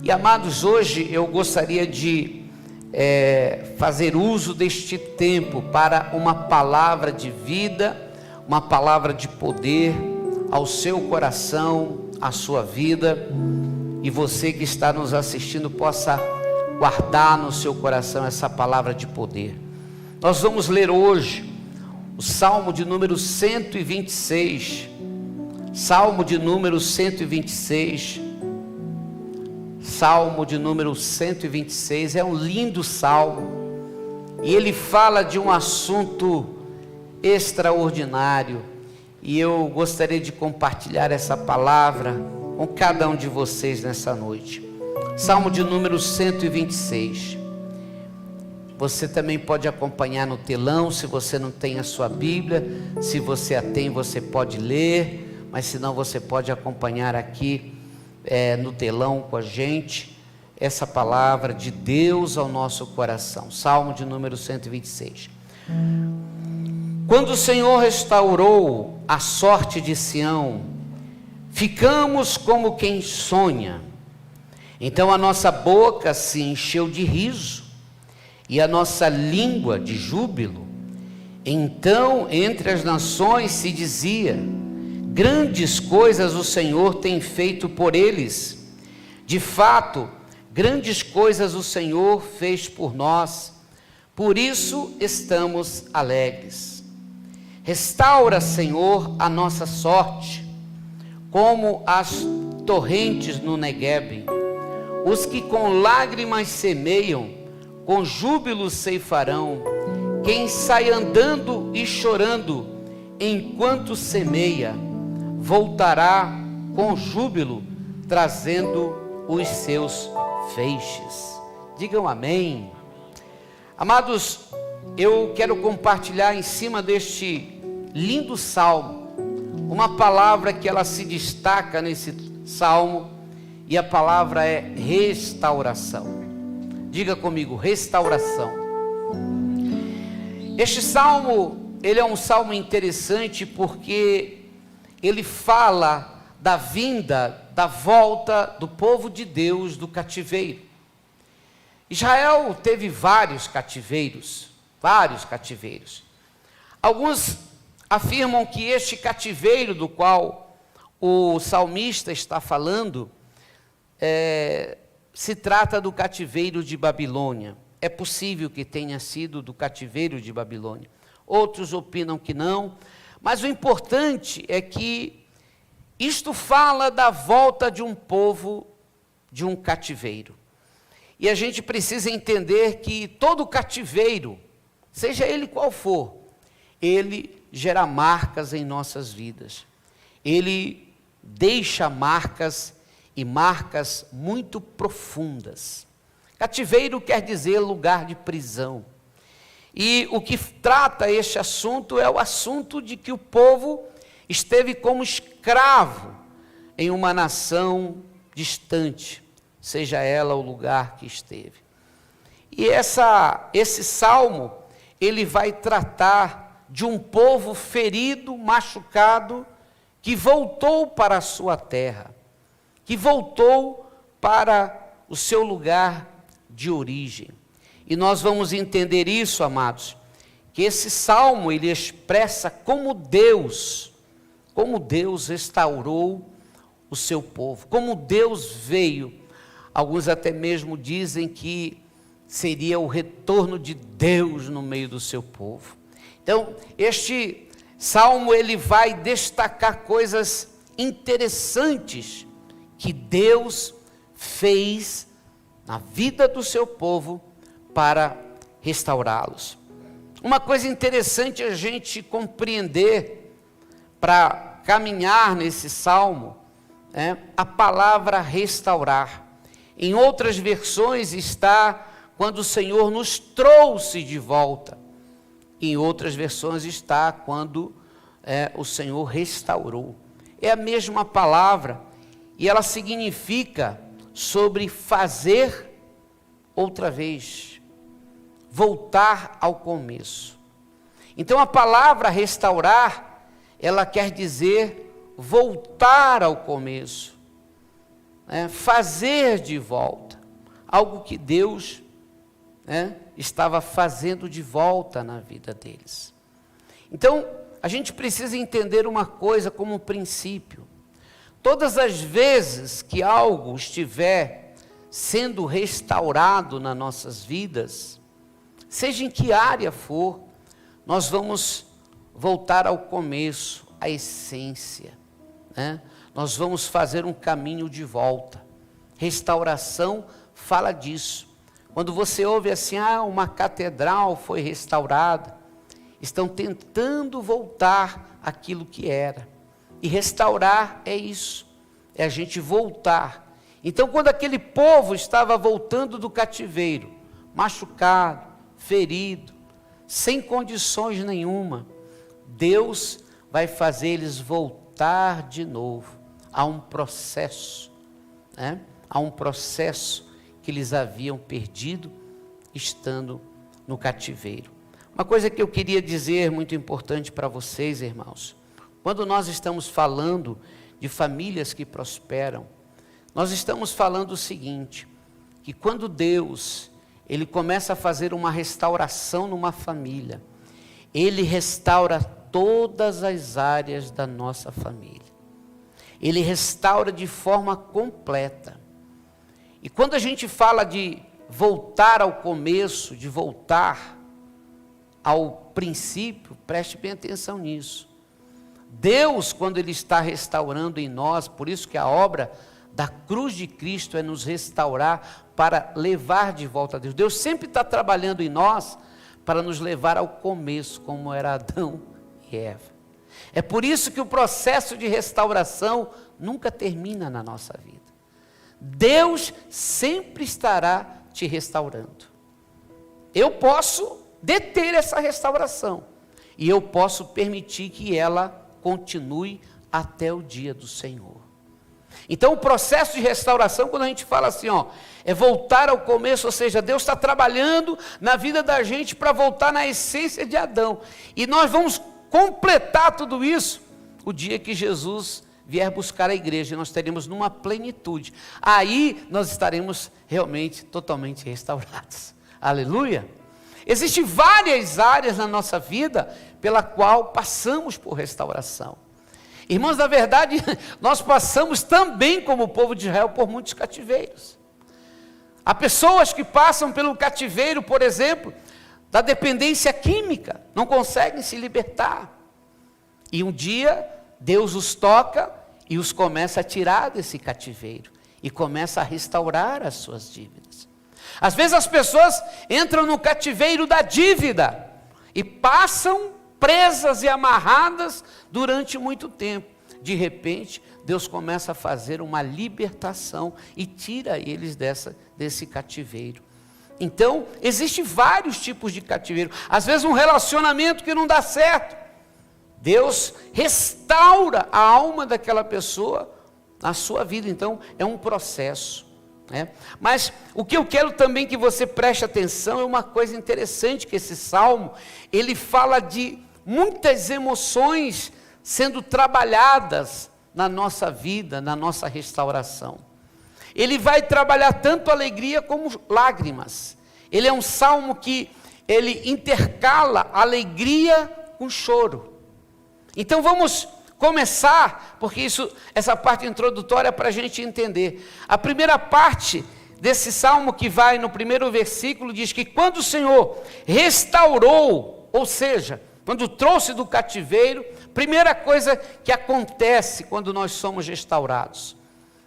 E amados, hoje eu gostaria de fazer uso deste tempo para uma palavra de vida, uma palavra de poder ao seu coração, à sua vida, e você que está nos assistindo possa guardar no seu coração essa palavra de poder. Nós vamos ler hoje o Salmo de número 126, Salmo de número 126, Salmo de número 126, é um lindo salmo, e ele fala de um assunto extraordinário, e eu gostaria de compartilhar essa palavra com cada um de vocês nessa noite. Salmo de número 126, você também pode acompanhar no telão, se você não tem a sua Bíblia, se você a tem, você pode ler, mas se não, você pode acompanhar aqui no telão com a gente, essa palavra de Deus ao nosso coração. Salmo de número 126. Quando o Senhor restaurou a sorte de Sião, ficamos como quem sonha. Então a nossa boca se encheu de riso e a nossa língua de júbilo. Então entre as nações se dizia: grandes coisas o Senhor tem feito por eles. De fato, grandes coisas o Senhor fez por nós, por isso estamos alegres. Restaura, Senhor, a nossa sorte, como as torrentes no Neguebe. Os que com lágrimas semeiam, com júbilo ceifarão. Quem sai andando e chorando, enquanto semeia, voltará com júbilo, trazendo os seus feixes. Digam amém. Amados, eu quero compartilhar em cima deste lindo salmo, uma palavra que ela se destaca nesse salmo, e a palavra é restauração. Diga comigo, restauração. Este salmo, ele é um salmo interessante porque ele fala da vinda, da volta do povo de Deus do cativeiro. Israel teve vários cativeiros. Alguns afirmam que este cativeiro do qual o salmista está falando, se trata do cativeiro de Babilônia. É possível que tenha sido do cativeiro de Babilônia. Outros opinam que não, mas o importante é que isto fala da volta de um povo de um cativeiro. E a gente precisa entender que todo cativeiro, seja ele qual for, ele gera marcas em nossas vidas. Ele deixa marcas, e marcas muito profundas. Cativeiro quer dizer lugar de prisão. E o que trata este assunto é o assunto de que o povo esteve como escravo em uma nação distante, seja ela o lugar que esteve. E esse salmo, ele vai tratar de um povo ferido, machucado, que voltou para a sua terra, que voltou para o seu lugar de origem. E nós vamos entender isso, amados, que esse salmo, ele expressa como Deus restaurou o seu povo, como Deus veio. Alguns até mesmo dizem que seria o retorno de Deus no meio do seu povo. Então, este salmo, ele vai destacar coisas interessantes que Deus fez na vida do seu povo para restaurá-los. Uma coisa interessante a gente compreender para caminhar nesse salmo é a palavra restaurar. Em outras versões está quando o Senhor nos trouxe de volta. Em outras versões está quando o Senhor restaurou. É a mesma palavra. E ela significa sobre fazer outra vez, voltar ao começo. Então a palavra restaurar, ela quer dizer voltar ao começo. fazer de volta algo que Deus estava fazendo de volta na vida deles. Então, a gente precisa entender uma coisa como um princípio. Todas as vezes que algo estiver sendo restaurado nas nossas vidas, seja em que área for, nós vamos voltar ao começo, à essência, Nós vamos fazer um caminho de volta. Restauração fala disso. Quando você ouve assim, uma catedral foi restaurada, estão tentando voltar àquilo que era. E restaurar é isso, é a gente voltar. Então, quando aquele povo estava voltando do cativeiro, machucado, ferido, sem condições nenhuma, Deus vai fazer eles voltar de novo a um processo, a um processo que eles haviam perdido estando no cativeiro. Uma coisa que eu queria dizer muito importante para vocês, irmãos, quando nós estamos falando de famílias que prosperam, nós estamos falando o seguinte, que quando Deus, Ele começa a fazer uma restauração numa família, Ele restaura todas as áreas da nossa família. Ele restaura de forma completa. E quando a gente fala de voltar ao começo, de voltar ao princípio, preste bem atenção nisso. Deus, quando Ele está restaurando em nós, por isso que a obra da cruz de Cristo é nos restaurar para levar de volta a Deus. Deus sempre está trabalhando em nós para nos levar ao começo, como era Adão e Eva. É por isso que o processo de restauração nunca termina na nossa vida. Deus sempre estará te restaurando. Eu posso deter essa restauração e eu posso permitir que ela continue até o dia do Senhor. Então o processo de restauração, quando a gente fala assim, é voltar ao começo, ou seja, Deus está trabalhando na vida da gente para voltar na essência de Adão. E nós vamos completar tudo isso o dia que Jesus vier buscar a igreja, nós teremos numa plenitude. Aí nós estaremos realmente totalmente restaurados. Aleluia! Existem várias áreas na nossa vida pela qual passamos por restauração. Irmãos, na verdade, nós passamos também, como o povo de Israel, por muitos cativeiros. Há pessoas que passam pelo cativeiro, por exemplo, da dependência química, não conseguem se libertar. E um dia, Deus os toca e os começa a tirar desse cativeiro e começa a restaurar as suas dívidas. Às vezes as pessoas entram no cativeiro da dívida e passam presas e amarradas durante muito tempo. De repente, Deus começa a fazer uma libertação e tira eles desse cativeiro. Então, existem vários tipos de cativeiro. Às vezes um relacionamento que não dá certo. Deus restaura a alma daquela pessoa na sua vida. Então, é um processo. Mas o que eu quero também que você preste atenção é uma coisa interessante, que esse salmo, ele fala de muitas emoções sendo trabalhadas na nossa vida, na nossa restauração. Ele vai trabalhar tanto alegria como lágrimas. Ele é um salmo que ele intercala alegria com choro. Então vamos começar, porque essa parte introdutória é para a gente entender. A primeira parte desse salmo, que vai no primeiro versículo, diz que quando o Senhor restaurou, ou seja, quando trouxe do cativeiro, primeira coisa que acontece quando nós somos restaurados,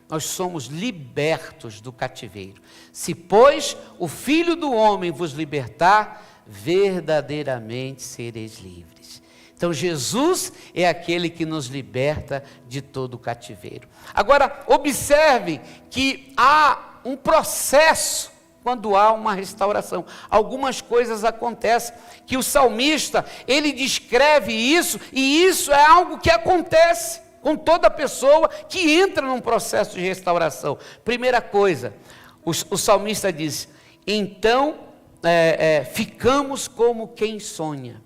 nós somos libertos do cativeiro. Se, pois, o Filho do Homem vos libertar, verdadeiramente sereis livres. Então Jesus é aquele que nos liberta de todo o cativeiro. Agora, observe que há um processo quando há uma restauração. Algumas coisas acontecem que o salmista, ele descreve isso, e isso é algo que acontece com toda pessoa que entra num processo de restauração. Primeira coisa, o salmista diz, então ficamos como quem sonha.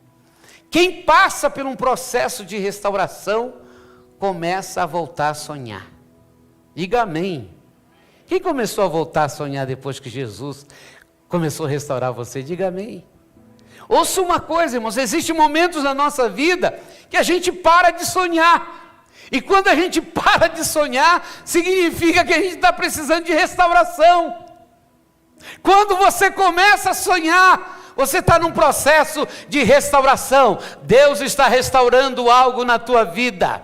Quem passa por um processo de restauração, começa a voltar a sonhar. Diga amém. Quem começou a voltar a sonhar depois que Jesus começou a restaurar você? Diga amém. Ouça uma coisa, irmãos, existem momentos na nossa vida que a gente para de sonhar. E quando a gente para de sonhar, significa que a gente está precisando de restauração. Quando você começa a sonhar, você está num processo de restauração. Deus está restaurando algo na tua vida.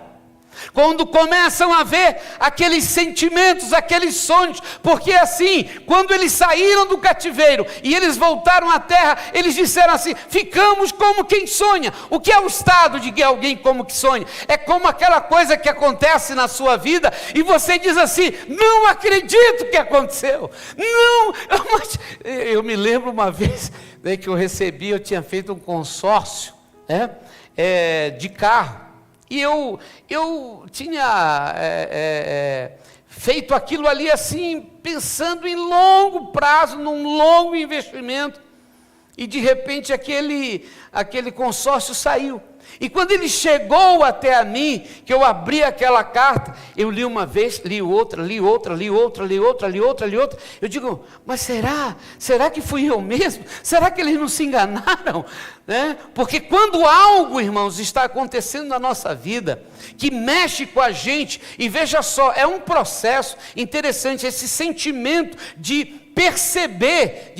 Quando começam a ver aqueles sentimentos, aqueles sonhos, porque assim, quando eles saíram do cativeiro e eles voltaram à terra, eles disseram assim: ficamos como quem sonha. O que é o estado de alguém como que sonha? É como aquela coisa que acontece na sua vida e você diz assim: não acredito que aconteceu, não. Eu me lembro uma vez, né, que eu tinha feito um consórcio, de carro. E eu tinha feito aquilo ali assim, pensando em longo prazo, num longo investimento. E de repente aquele consórcio saiu. E quando ele chegou até a mim, que eu abri aquela carta, eu li uma vez, li outra. Eu digo, mas será que fui eu mesmo? Será que eles não se enganaram? Né? Porque quando algo, irmãos, está acontecendo na nossa vida, que mexe com a gente, e veja só, é um processo interessante, esse sentimento de perceber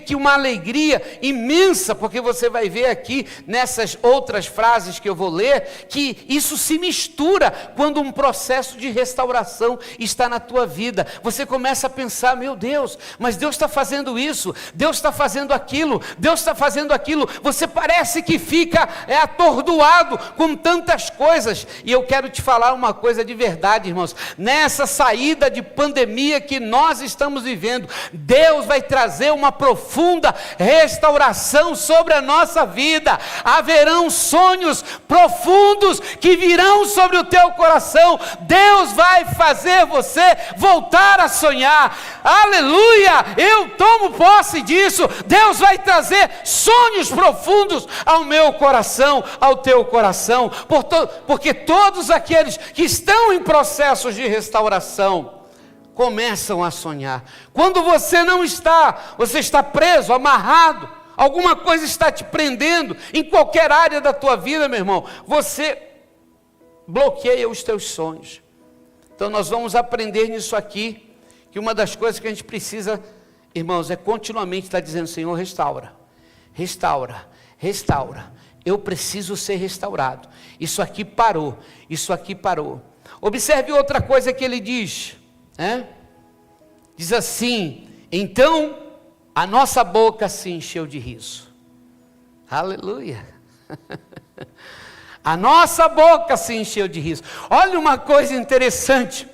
que uma alegria imensa, porque você vai ver aqui nessas outras frases que eu vou ler, que isso se mistura quando um processo de restauração está na tua vida. Você começa a pensar: meu Deus, mas Deus está fazendo isso, Deus está fazendo aquilo, Deus está fazendo aquilo. Você parece que fica atordoado com tantas coisas. E eu quero te falar uma coisa de verdade, irmãos, nessa saída de pandemia que nós estamos vivendo, Deus vai trazer uma profunda restauração sobre a nossa vida. Haverão sonhos profundos que virão sobre o teu coração. Deus vai fazer você voltar a sonhar. Aleluia! Eu tomo posse disso. Deus vai trazer sonhos profundos ao meu coração, ao teu coração, porque todos aqueles que estão em processos de restauração começam a sonhar. Quando você não está, você está preso, amarrado, alguma coisa está te prendendo, em qualquer área da tua vida, meu irmão, você bloqueia os teus sonhos. Então nós vamos aprender nisso aqui, que uma das coisas que a gente precisa, irmãos, é continuamente estar dizendo: Senhor, restaura, restaura, restaura, eu preciso ser restaurado, isso aqui parou. Observe outra coisa que ele diz, diz assim: então a nossa boca se encheu de riso. Aleluia. A nossa boca se encheu de riso. Olha uma coisa interessante: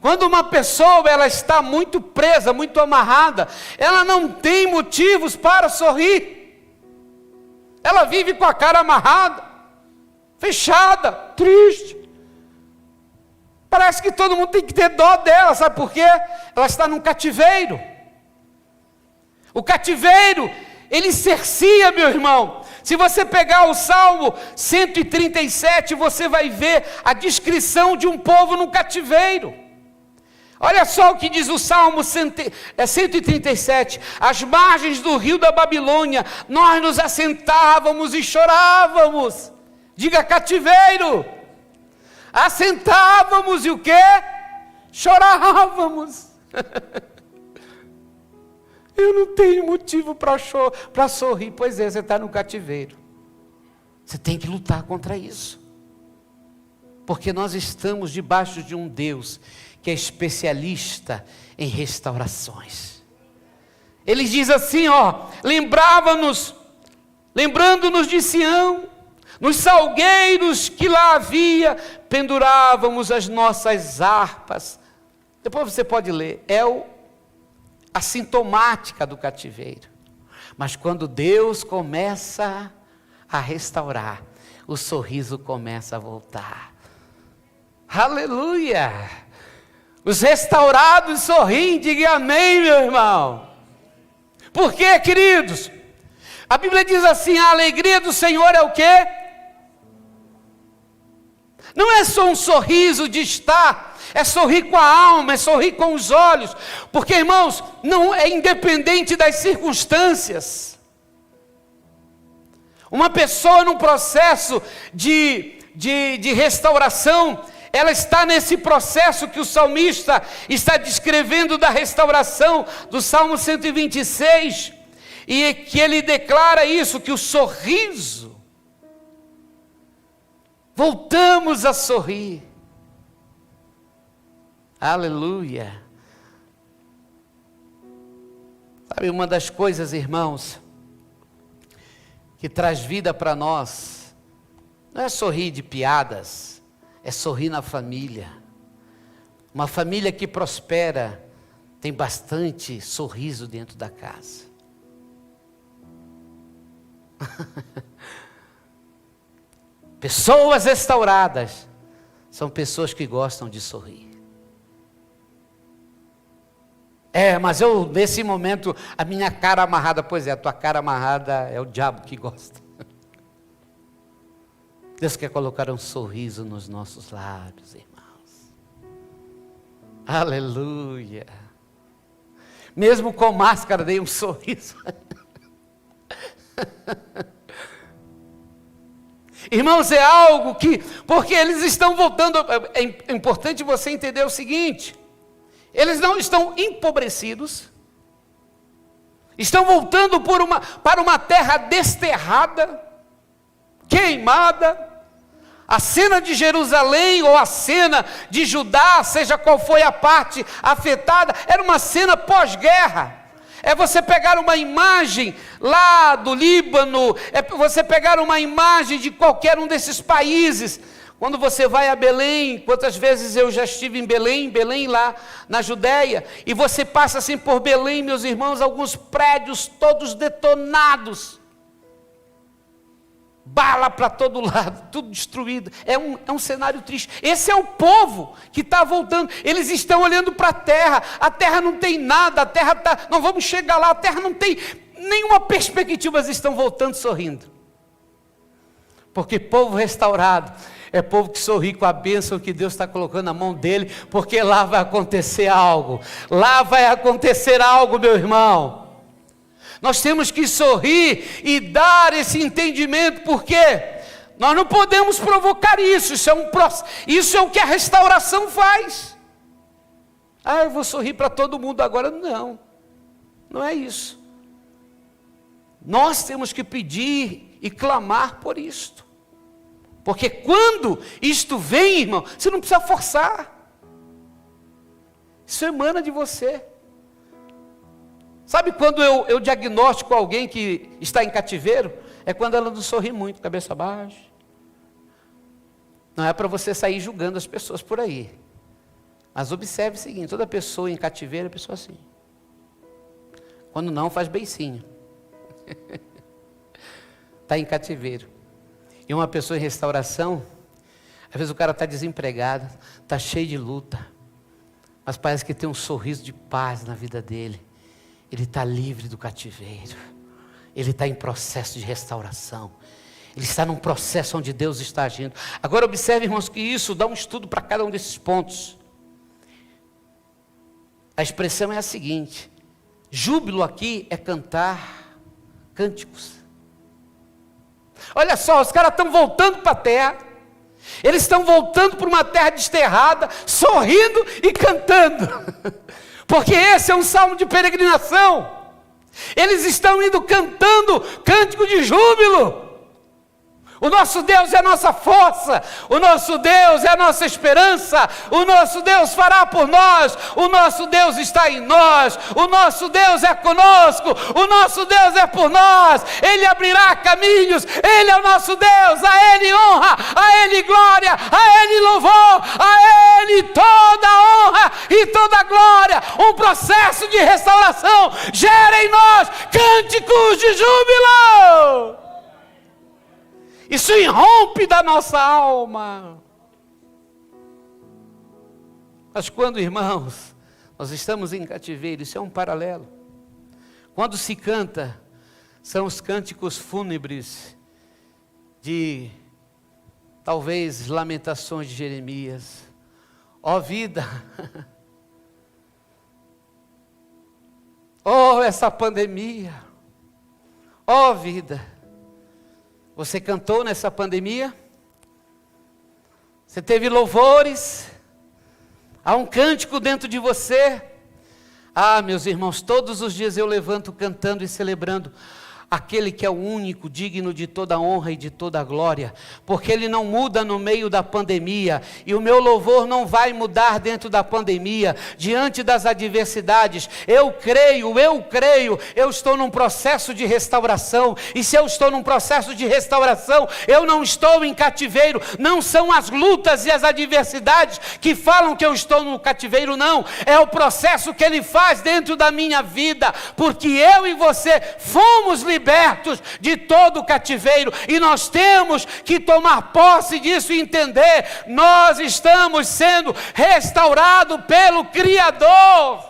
quando uma pessoa ela está muito presa, muito amarrada, ela não tem motivos para sorrir. Ela vive com a cara amarrada, fechada, triste. Parece que todo mundo tem que ter dó dela, sabe por quê? Ela está num cativeiro. O cativeiro, ele cercia, meu irmão. Se você pegar o Salmo 137, você vai ver a descrição de um povo no cativeiro. Olha só o que diz o Salmo 137. Às margens do rio da Babilônia, nós nos assentávamos e chorávamos. Diga: cativeiro. Assentávamos e o quê? Chorávamos. Eu não tenho motivo para sorrir. Pois é, você está no cativeiro. Você tem que lutar contra isso. Porque nós estamos debaixo de um Deus que é especialista em restaurações. Ele diz assim, lembrando-nos de Sião, nos salgueiros que lá havia, pendurávamos as nossas harpas. Depois você pode ler, a sintomática do cativeiro. Mas quando Deus começa a restaurar, o sorriso começa a voltar. Aleluia! Os restaurados sorriem, diga amém, meu irmão. Por quê, queridos? A Bíblia diz assim: a alegria do Senhor é o quê? Não é só um sorriso de estar, é sorrir com a alma, é sorrir com os olhos, porque, irmãos, não é independente das circunstâncias. Uma pessoa num processo de restauração, ela está nesse processo que o salmista está descrevendo da restauração, do Salmo 126, e que ele declara isso, que o sorriso, voltamos a sorrir. Aleluia. Sabe, uma das coisas, irmãos, que traz vida para nós, não é sorrir de piadas, é sorrir na família. Uma família que prospera tem bastante sorriso dentro da casa. Pessoas restauradas são pessoas que gostam de sorrir. Mas eu, nesse momento, a minha cara amarrada, pois é, a tua cara amarrada é o diabo que gosta. Deus quer colocar um sorriso nos nossos lábios, irmãos. Aleluia. Mesmo com máscara, dei um sorriso. Irmãos, é algo que, porque eles estão voltando, é importante você entender o seguinte, eles não estão empobrecidos, estão voltando para uma terra desterrada, queimada. A cena de Jerusalém ou a cena de Judá, seja qual foi a parte afetada, era uma cena pós-guerra. É você pegar uma imagem lá do Líbano, é você pegar uma imagem de qualquer um desses países. Quando você vai a Belém, quantas vezes eu já estive em Belém lá na Judéia, e você passa assim por Belém, meus irmãos, alguns prédios todos detonados, bala para todo lado, tudo destruído, é um cenário triste. Esse é o povo que está voltando, eles estão olhando para a terra não tem nada, a terra está, não vamos chegar lá, a terra não tem nenhuma perspectiva, mas estão voltando sorrindo, porque povo restaurado, é povo que sorri com a bênção que Deus está colocando na mão dele, porque lá vai acontecer algo, meu irmão. Nós temos que sorrir e dar esse entendimento, porque nós não podemos provocar isso, isso é o que a restauração faz. Eu vou sorrir para todo mundo agora. Não é isso. Nós temos que pedir e clamar por isto, porque quando isto vem, irmão, você não precisa forçar, isso emana de você. Sabe quando eu diagnostico alguém que está em cativeiro? É quando ela não sorri muito, cabeça baixa. Não é para você sair julgando as pessoas por aí. Mas observe o seguinte, toda pessoa em cativeiro é pessoa assim. Quando não, faz beicinho. Está em cativeiro. E uma pessoa em restauração, às vezes o cara está desempregado, está cheio de luta, mas parece que tem um sorriso de paz na vida dele. Ele está livre do cativeiro, ele está em processo de restauração, ele está num processo onde Deus está agindo. Agora observe, irmãos, que isso dá um estudo para cada um desses pontos. A expressão é a seguinte: júbilo aqui é cantar cânticos. Olha só, os caras estão voltando para a terra, eles estão voltando para uma terra desterrada, sorrindo e cantando. Porque esse é um salmo de peregrinação. Eles estão indo cantando cântico de júbilo. O nosso Deus é a nossa força, o nosso Deus é a nossa esperança, o nosso Deus fará por nós, o nosso Deus está em nós, o nosso Deus é conosco, o nosso Deus é por nós, Ele abrirá caminhos, Ele é o nosso Deus, a Ele honra, a Ele glória, a Ele louvor, a Ele toda honra e toda glória. Um processo de restauração gera em nós cânticos de júbilo. Isso irrompe da nossa alma. Mas quando, irmãos, nós estamos em cativeiro, isso é um paralelo. Quando se canta, são os cânticos fúnebres de talvez Lamentações de Jeremias. Ó vida, ó essa pandemia, ó vida. Você cantou nessa pandemia? Você teve louvores? Há um cântico dentro de você? Ah, meus irmãos, todos os dias eu levanto cantando e celebrando aquele que é o único, digno de toda honra e de toda glória, porque Ele não muda no meio da pandemia, e o meu louvor não vai mudar dentro da pandemia, diante das adversidades. Eu creio, eu estou num processo de restauração, e se eu estou num processo de restauração, eu não estou em cativeiro. Não são as lutas e as adversidades que falam que eu estou no cativeiro, não, é o processo que Ele faz dentro da minha vida, porque eu e você fomos libertos de todo o cativeiro, e nós temos que tomar posse disso e entender, nós estamos sendo restaurados pelo Criador.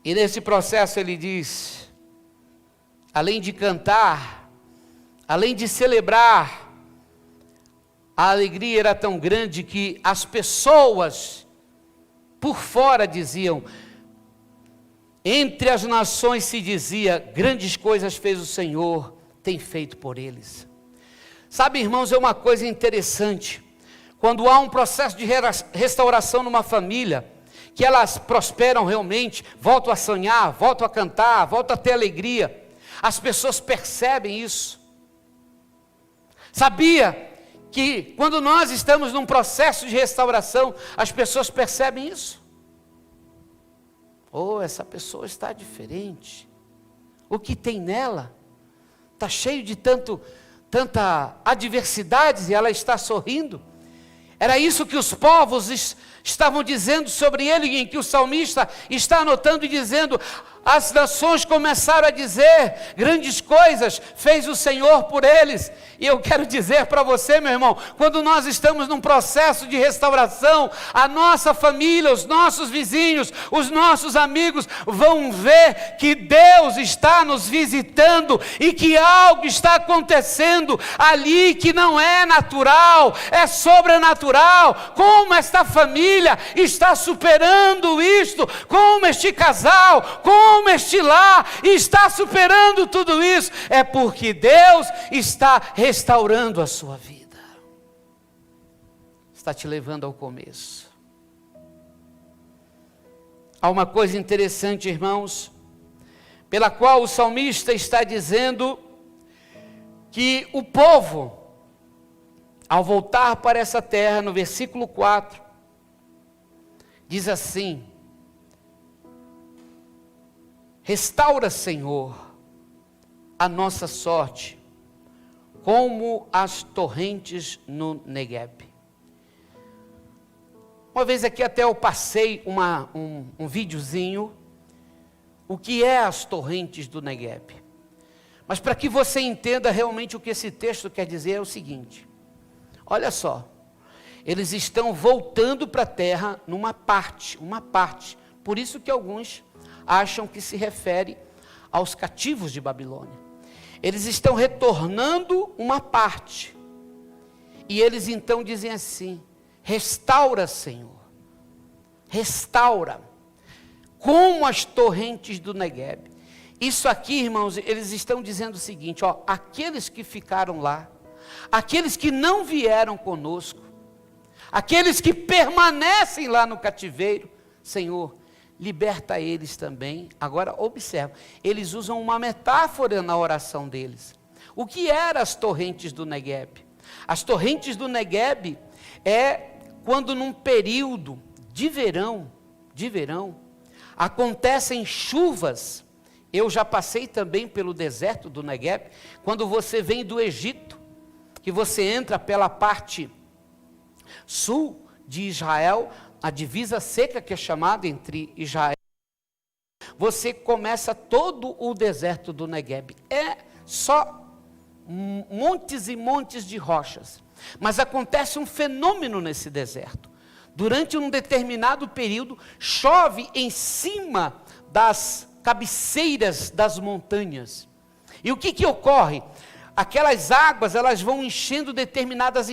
E nesse processo ele diz, além de cantar, além de celebrar, a alegria era tão grande que as pessoas por fora diziam, entre as nações se dizia, grandes coisas fez o Senhor, tem feito por eles. Sabe, irmãos, é uma coisa interessante, quando há um processo de restauração numa família, que elas prosperam realmente, voltam a sonhar, voltam a cantar, voltam a ter alegria, as pessoas percebem isso. Sabia que quando nós estamos num processo de restauração, as pessoas percebem isso? Oh, essa pessoa está diferente. O que tem nela? Está cheio de tanta adversidades e ela está sorrindo. Era isso que os povos estavam dizendo sobre ele, em que o salmista está anotando e dizendo, as nações começaram a dizer, grandes coisas fez o Senhor por eles. E eu quero dizer para você, meu irmão, quando nós estamos num processo de restauração, a nossa família, os nossos vizinhos, os nossos amigos vão ver que Deus está nos visitando e que algo está acontecendo ali que não é natural, é sobrenatural. Como esta família está superando isto, como este casal, como este lar está superando tudo isso, é porque Deus está restaurando a sua vida, está te levando ao começo. Há uma coisa interessante, irmãos, pela qual o salmista está dizendo que o povo, ao voltar para essa terra, no versículo 4, diz assim, restaura, Senhor, a nossa sorte, como as torrentes no Negueb. Uma vez aqui até eu passei um videozinho, o que é as torrentes do Negueb. Mas para que você entenda realmente o que esse texto quer dizer, é o seguinte, olha só, eles estão voltando para a terra numa parte, por isso que alguns acham que se refere aos cativos de Babilônia. Eles estão retornando uma parte, e eles então dizem assim, restaura, Senhor, restaura, como as torrentes do Negueb. Isso aqui, irmãos, eles estão dizendo o seguinte, ó, aqueles que ficaram lá, aqueles que não vieram conosco, aqueles que permanecem lá no cativeiro, Senhor, liberta eles também. Agora observa, eles usam uma metáfora na oração deles. O que eram as torrentes do Negueb? As torrentes do Negueb é quando num período de verão, acontecem chuvas. Eu já passei também pelo deserto do Negueb, quando você vem do Egito, que você entra pela parte sul de Israel, a divisa seca que é chamada entre Israel, você começa todo o deserto do Negueb, é só montes e montes de rochas, mas acontece um fenômeno nesse deserto, durante um determinado período, chove em cima das cabeceiras das montanhas, e o que ocorre? aquelas águas, elas vão enchendo determinadas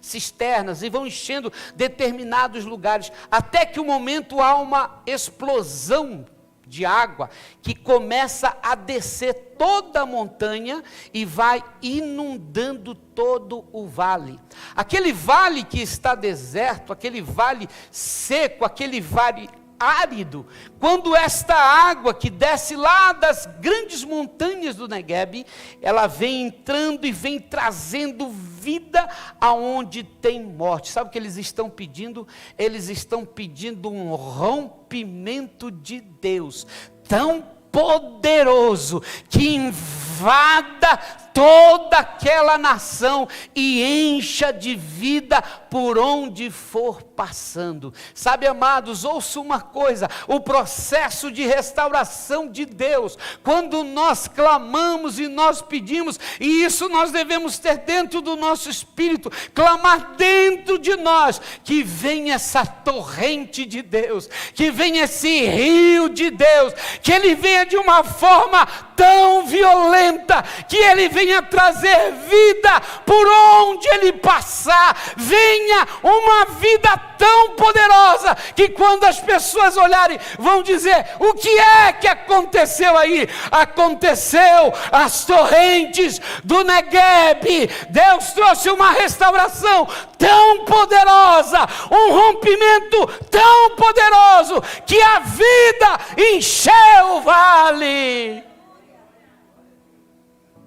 cisternas e vão enchendo determinados lugares, até que o momento há uma explosão de água que começa a descer toda a montanha e vai inundando todo o vale. Aquele vale que está deserto, aquele vale seco, aquele vale árido, quando esta água que desce lá das grandes montanhas do Negueb, ela vem entrando e vem trazendo vida aonde tem morte. Sabe o que eles estão pedindo? Eles estão pedindo um rompimento de Deus tão poderoso que invada toda aquela nação e encha de vida por onde for passando. Sabe, amados, ouça uma coisa: o processo de restauração de Deus, quando nós clamamos e nós pedimos, e isso nós devemos ter dentro do nosso espírito, clamar dentro de nós, que venha essa torrente de Deus, que venha esse rio de Deus, que ele venha de uma forma tão violenta, que ele venha trazer vida por onde ele passar, venha uma vida tão poderosa, que quando as pessoas olharem, vão dizer: o que é que aconteceu aí? Aconteceu as torrentes do Negueb. Deus trouxe uma restauração tão poderosa, um rompimento tão poderoso, que a vida encheu o vale.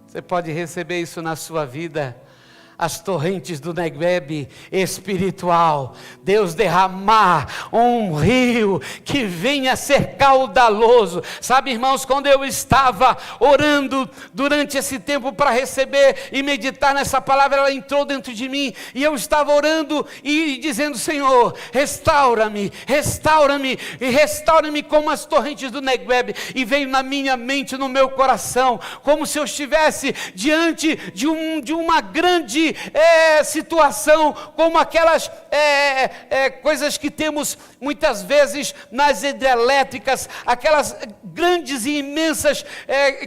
Você pode receber isso na sua vida, as torrentes do Negueb espiritual, Deus derramar um rio que venha a ser caudaloso. Sabe, irmãos, quando eu estava orando durante esse tempo para receber e meditar nessa palavra, ela entrou dentro de mim, e eu estava orando e dizendo: Senhor, restaura-me, restaura-me, e restaura-me como as torrentes do Negueb. E veio na minha mente, no meu coração, como se eu estivesse diante de uma grande situação, como aquelas coisas que temos muitas vezes nas hidrelétricas, aquelas grandes e imensas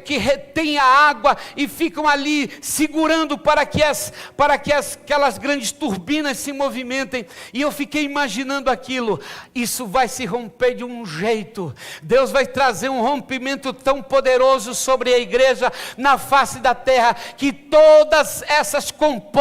que retêm a água e ficam ali segurando para que aquelas grandes turbinas se movimentem. E eu fiquei imaginando aquilo. Isso vai se romper de um jeito. Deus vai trazer um rompimento tão poderoso sobre a igreja na face da terra, que todas essas comportas,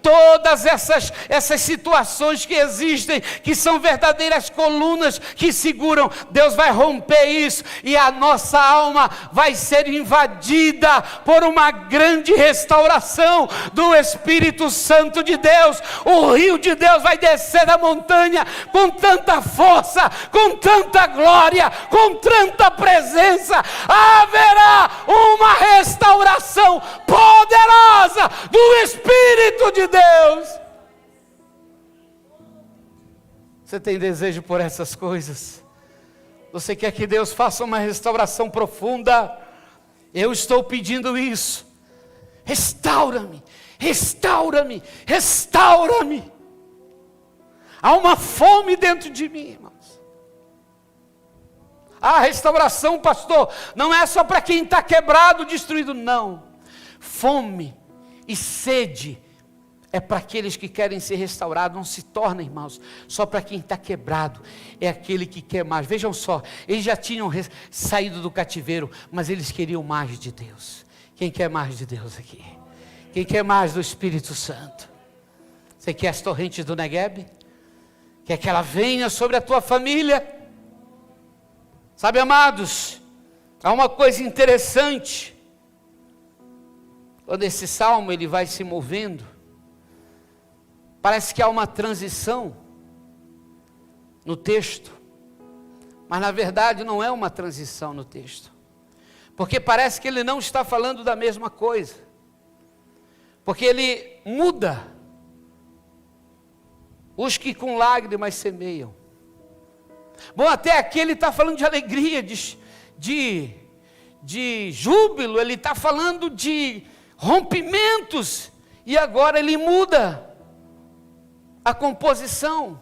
todas essas situações que existem, que são verdadeiras colunas que seguram, Deus vai romper isso, e a nossa alma vai ser invadida por uma grande restauração do Espírito Santo de Deus. O rio de Deus vai descer da montanha com tanta força, com tanta glória, com tanta presença. Haverá uma restauração poderosa do Espírito de Deus. Você tem desejo por essas coisas? Você quer que Deus faça uma restauração profunda? Eu estou pedindo isso. Restaura-me, restaura-me, restaura-me. Há uma fome dentro de mim, irmãos. A restauração, pastor, não é só para quem está quebrado, destruído, não. Fome e sede é para aqueles que querem ser restaurados. Não se torna, irmãos, só para quem está quebrado. É aquele que quer mais. Vejam só, eles já tinham saído do cativeiro, mas eles queriam mais de Deus. Quem quer mais de Deus aqui? Quem quer mais do Espírito Santo? Você quer as torrentes do Negueb? Quer que ela venha sobre a tua família? Sabe, amados, há uma coisa interessante. Quando esse salmo ele vai se movendo, parece que há uma transição no texto, mas na verdade não é uma transição no texto, porque parece que ele não está falando da mesma coisa, porque ele muda. Os que com lágrimas semeiam. Bom, até aqui ele está falando de alegria, de júbilo, ele está falando de rompimentos, e agora ele muda a composição.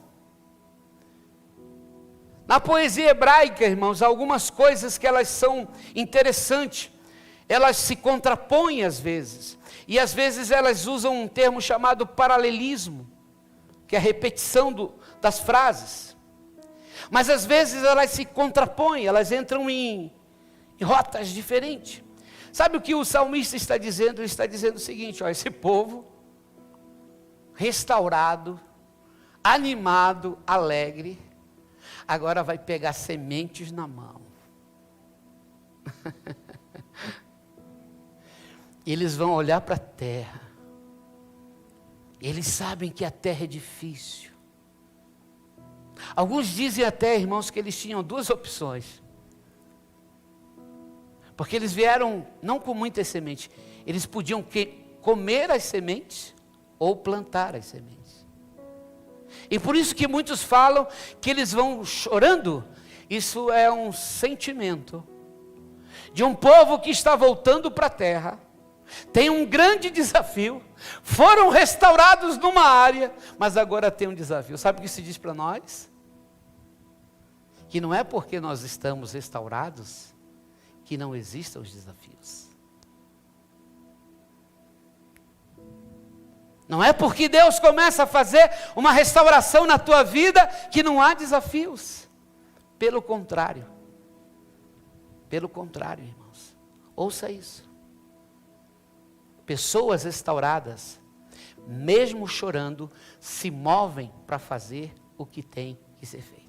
Na poesia hebraica, irmãos, há algumas coisas que elas são interessantes, elas se contrapõem às vezes. E às vezes elas usam um termo chamado paralelismo, que é a repetição das frases. Mas às vezes elas se contrapõem, elas entram em rotas diferentes. Sabe o que o salmista está dizendo? Ele está dizendo o seguinte: ó, esse povo restaurado, animado, alegre, agora vai pegar sementes na mão. Eles vão olhar para a terra. Eles sabem que a terra é difícil. Alguns dizem até, irmãos, que eles tinham duas opções. Porque eles vieram não com muitas sementes. Eles podiam comer as sementes ou plantar as sementes. E por isso que muitos falam que eles vão chorando. Isso é um sentimento de um povo que está voltando para a terra. Tem um grande desafio. Foram restaurados numa área, mas agora tem um desafio. Sabe o que se diz para nós? Que não é porque nós estamos restaurados que não existam os desafios. Não é porque Deus começa a fazer uma restauração na tua vida que não há desafios. Pelo contrário. Pelo contrário, irmãos. Ouça isso. Pessoas restauradas, mesmo chorando, se movem para fazer o que tem que ser feito.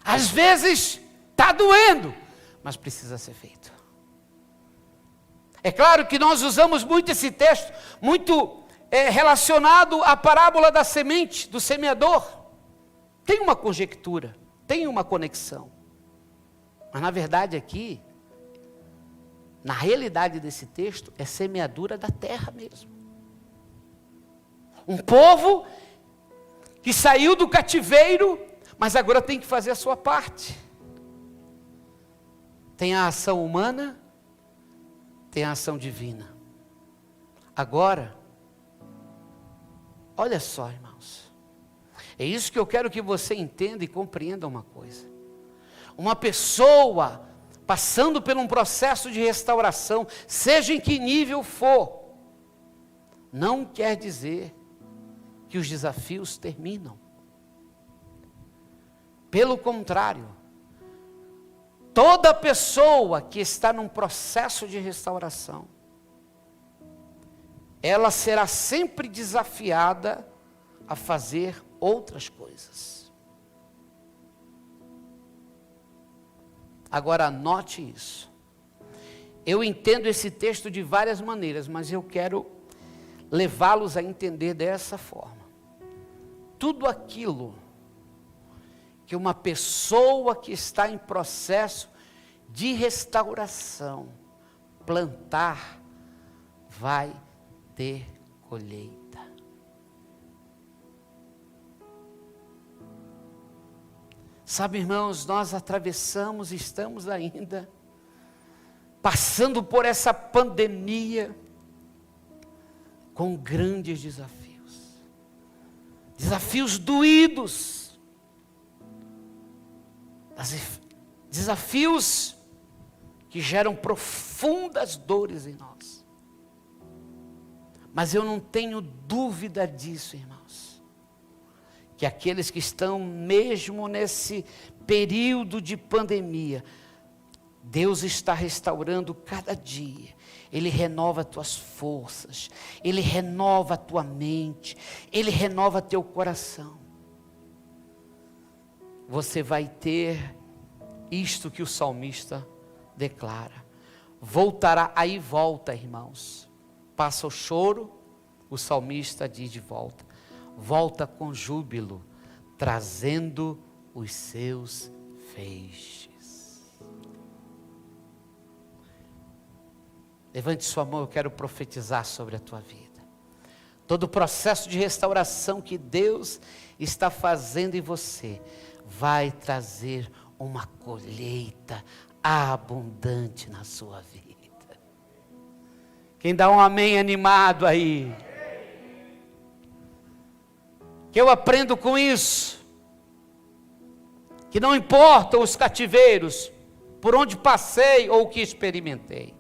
Às vezes está doendo, mas precisa ser feito. É claro que nós usamos muito esse texto, muito relacionado à parábola da semente, do semeador. Tem uma conjectura, tem uma conexão. Mas na verdade aqui, na realidade desse texto, é semeadura da terra mesmo. Um povo que saiu do cativeiro, mas agora tem que fazer a sua parte. Tem a ação humana, tem a ação divina. Agora, olha só, irmãos. É isso que eu quero que você entenda e compreenda uma coisa. Uma pessoa passando por um processo de restauração, seja em que nível for, não quer dizer que os desafios terminam. Pelo contrário, toda pessoa que está num processo de restauração, ela será sempre desafiada a fazer outras coisas. Agora anote isso. Eu entendo esse texto de várias maneiras, mas eu quero levá-los a entender dessa forma. Tudo aquilo que uma pessoa que está em processo de restauração plantar, vai ter colheita. Sabe, irmãos, nós atravessamos, estamos ainda passando por essa pandemia com grandes desafios. Desafios doídos. Desafios que geram profundas dores em nós. Mas eu não tenho dúvida disso, irmãos, que aqueles que estão mesmo nesse período de pandemia, Deus está restaurando cada dia. Ele renova tuas forças, Ele renova a tua mente, Ele renova teu coração. Você vai ter isto que o salmista declara. Voltará, aí volta, irmãos. Passa o choro, o salmista diz de volta. Volta com júbilo, trazendo os seus feixes. Levante sua mão, eu quero profetizar sobre a tua vida. Todo o processo de restauração que Deus está fazendo em você, vai trazer uma colheita abundante na sua vida. Quem dá um amém animado aí? Que eu aprendo com isso, que não importam os cativeiros, por onde passei ou o que experimentei.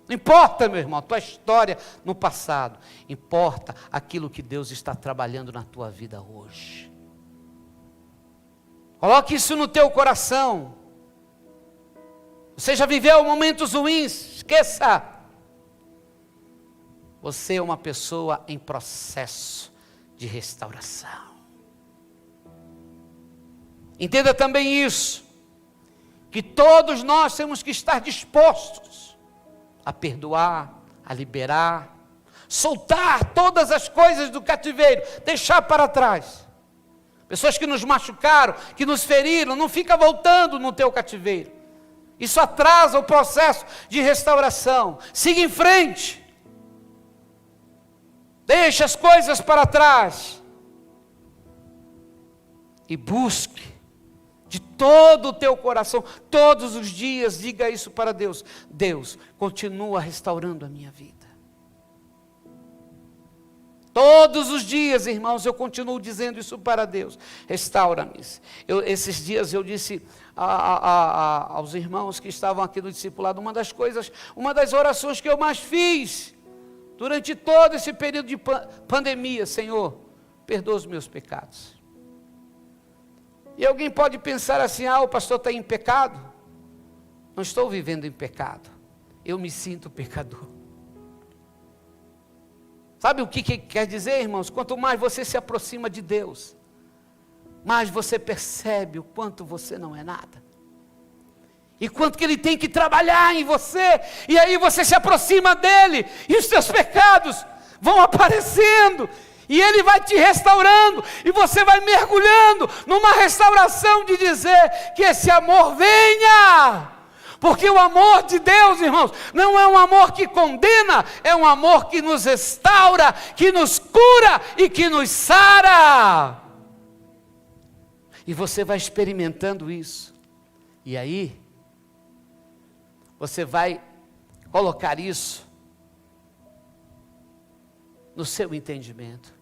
Não importa, meu irmão, a tua história no passado. Importa aquilo que Deus está trabalhando na tua vida hoje. Coloque isso no teu coração. Você já viveu momentos ruins, esqueça. Você é uma pessoa em processo de restauração. Entenda também isso, que todos nós temos que estar dispostos a perdoar, a liberar, soltar todas as coisas do cativeiro, deixar para trás. Pessoas que nos machucaram, que nos feriram, não fica voltando no teu cativeiro. Isso atrasa o processo de restauração. Siga em frente. Deixe as coisas para trás. E busque de todo o teu coração, todos os dias, diga isso para Deus. Deus, continua restaurando a minha vida. Todos os dias, irmãos, eu continuo dizendo isso para Deus. Restaura-me. Esses dias eu disse aos irmãos que estavam aqui no discipulado, uma das orações que eu mais fiz durante todo esse período de pandemia: Senhor, perdoa os meus pecados. E alguém pode pensar assim: o pastor está em pecado. Não estou vivendo em pecado, eu me sinto pecador. Sabe o que quer dizer, irmãos? Quanto mais você se aproxima de Deus, mais você percebe o quanto você não é nada, e quanto que Ele tem que trabalhar em você. E aí você se aproxima dEle, e os seus pecados vão aparecendo, e Ele vai te restaurando, e você vai mergulhando numa restauração de dizer que esse amor venha. Porque o amor de Deus, irmãos, não é um amor que condena, é um amor que nos restaura, que nos cura e que nos sara. E você vai experimentando isso. E aí, você vai colocar isso no seu entendimento.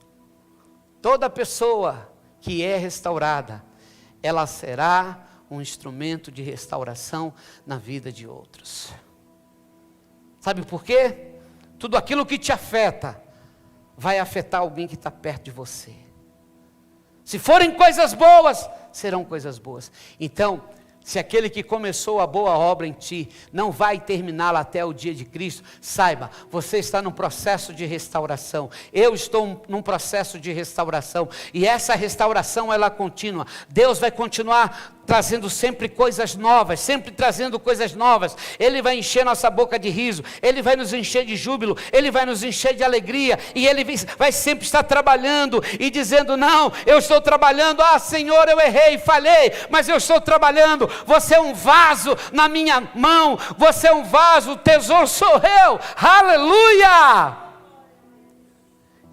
Toda pessoa que é restaurada, ela será um instrumento de restauração na vida de outros. Sabe por quê? Tudo aquilo que te afeta, vai afetar alguém que está perto de você. Se forem coisas boas, serão coisas boas. Então, se aquele que começou a boa obra em ti não vai terminá-la até o dia de Cristo, saiba, você está num processo de restauração. Eu estou num processo de restauração. E essa restauração, ela é contínua. Deus vai continuar trazendo sempre coisas novas, sempre trazendo coisas novas. Ele vai encher nossa boca de riso, Ele vai nos encher de júbilo, Ele vai nos encher de alegria, e Ele vai sempre estar trabalhando e dizendo: não, eu estou trabalhando, Senhor, eu errei, falhei, mas eu estou trabalhando. Você é um vaso na minha mão, você é um vaso, o tesouro sou eu, aleluia.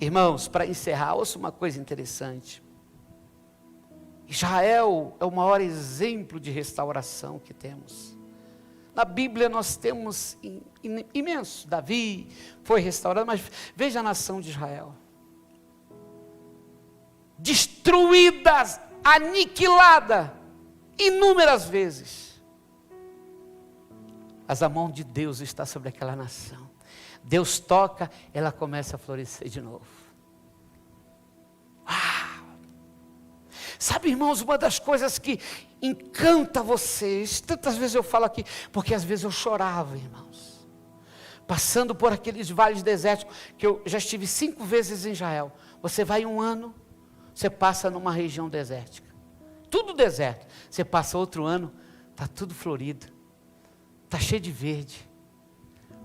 Irmãos, para encerrar, ouça uma coisa interessante. Israel é o maior exemplo de restauração que temos. Na Bíblia nós temos imenso. Davi foi restaurado, mas veja a nação de Israel. Destruída, aniquilada, inúmeras vezes. Mas a mão de Deus está sobre aquela nação. Deus toca, ela começa a florescer de novo. Sabe, irmãos, uma das coisas que encanta vocês, tantas vezes eu falo aqui, porque às vezes eu chorava, irmãos, passando por aqueles vales desérticos, que eu já estive 5 vezes em Israel. Você vai um ano, você passa numa região desértica, tudo deserto. Você passa outro ano, está tudo florido, está cheio de verde,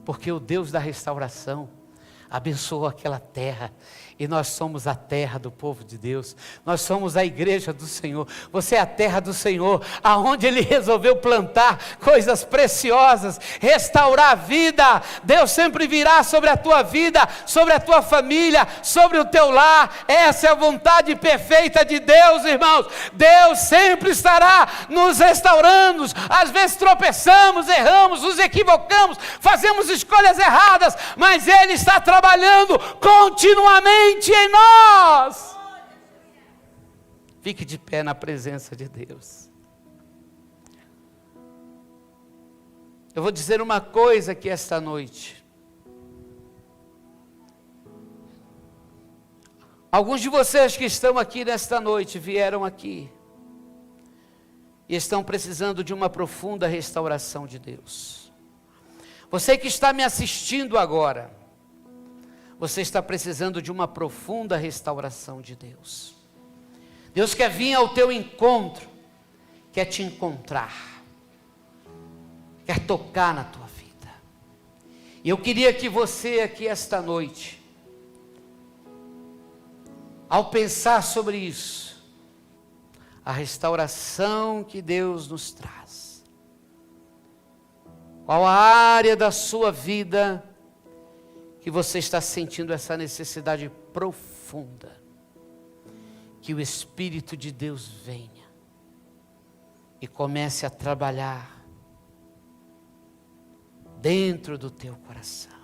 porque o Deus da restauração abençoou aquela terra, e nós somos a terra do povo de Deus, nós somos a igreja do Senhor. Você é a terra do Senhor, aonde Ele resolveu plantar coisas preciosas, restaurar a vida. Deus sempre virá sobre a tua vida, sobre a tua família, sobre o teu lar. Essa é a vontade perfeita de Deus, irmãos. Deus sempre estará nos restaurando. Às vezes tropeçamos, erramos, nos equivocamos, fazemos escolhas erradas, mas Ele está trabalhando continuamente em nós. Fique de pé na presença de Deus. Eu vou dizer uma coisa aqui esta noite. Alguns de vocês que estão aqui nesta noite, vieram aqui, e estão precisando de uma profunda restauração de Deus. Você que está me assistindo agora, você está precisando de uma profunda restauração de Deus. Deus quer vir ao teu encontro, quer te encontrar, quer tocar na tua vida. E eu queria que você aqui esta noite, ao pensar sobre isso, a restauração que Deus nos traz, qual a área da sua vida que você está sentindo essa necessidade profunda, que o Espírito de Deus venha e comece a trabalhar dentro do teu coração.